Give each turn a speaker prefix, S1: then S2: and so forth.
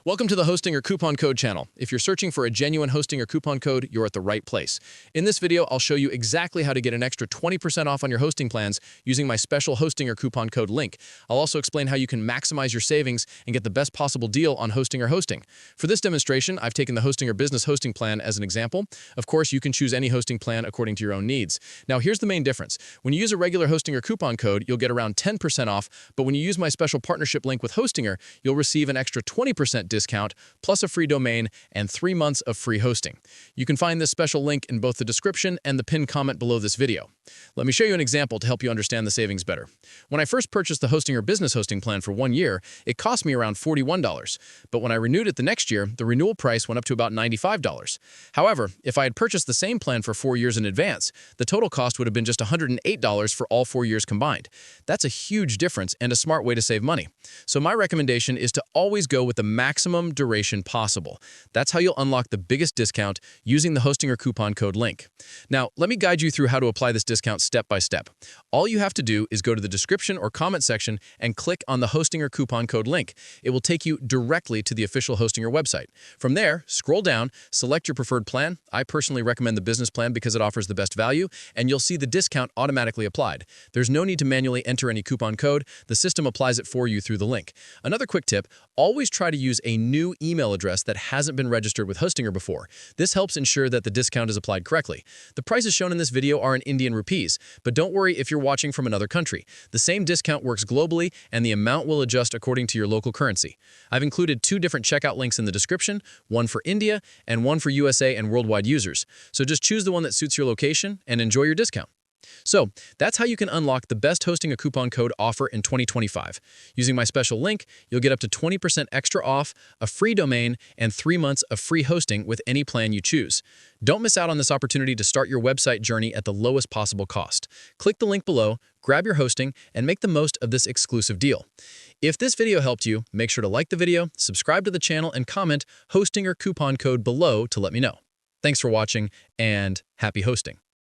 S1: Welcome to the Hosting or Coupon Code channel. If you're searching for a genuine hosting or coupon code, you're at the right place. In this video, I'll show you exactly how to get an extra 20% off on your hosting plans using my special hosting or coupon code link. I'll also explain how you can maximize your savings and get the best possible deal on hosting or hosting. For this demonstration, I've taken the hosting or business hosting plan as an example. Of course, you can choose any hosting plan according to your own needs. Now, here's the main difference. When you use a regular hosting or coupon code, you'll get around 10% off, but when you use my special partnership link with Hostinger, you'll receive an extra 20% discount, plus a free domain and 3 months of free hosting. You can find this special link in both the description and the pinned comment below this video. Let me show you an example to help you understand the savings better. When I first purchased the hosting or business hosting plan for 1 year, it cost me around $41. But when I renewed it the next year, the renewal price went up to about $95. However, if I had purchased the same plan for 4 years in advance, the total cost would have been just $108 for all 4 years combined. That's a huge difference and a smart way to save money. So my recommendation is to always go with the maximum duration possible. That's how you'll unlock the biggest discount using the hosting or coupon code link. Now, let me guide you through how to apply this discount step by step. All you have to do is go to the description or comment section and click on the hosting or coupon code link. It will take you directly to the official Hostinger website. From there, scroll down, select your preferred plan. I personally recommend the business plan because it offers the best value, and you'll see the discount automatically applied. There's no need to manually enter any coupon code. The system applies it for you through the link. Another quick tip, always try to use a new email address that hasn't been registered with Hostinger before. This helps ensure that the discount is applied correctly. The prices shown in this video are in Indian rupees, but don't worry if you're watching from another country. The same discount works globally, and the amount will adjust according to your local currency. I've included 2 different checkout links in the description, one for India and one for USA and worldwide users. So just choose the one that suits your location and enjoy your discount. So that's how you can unlock the best hosting a coupon code offer in 2025. Using my special link, you'll get up to 20% extra off, a free domain, and 3 months of free hosting with any plan you choose. Don't miss out on this opportunity to start your website journey at the lowest possible cost. Click the link below, grab your hosting, and make the most of this exclusive deal. If this video helped you, make sure to like the video, subscribe to the channel, and comment hosting or coupon code below to let me know. Thanks for watching, and happy hosting.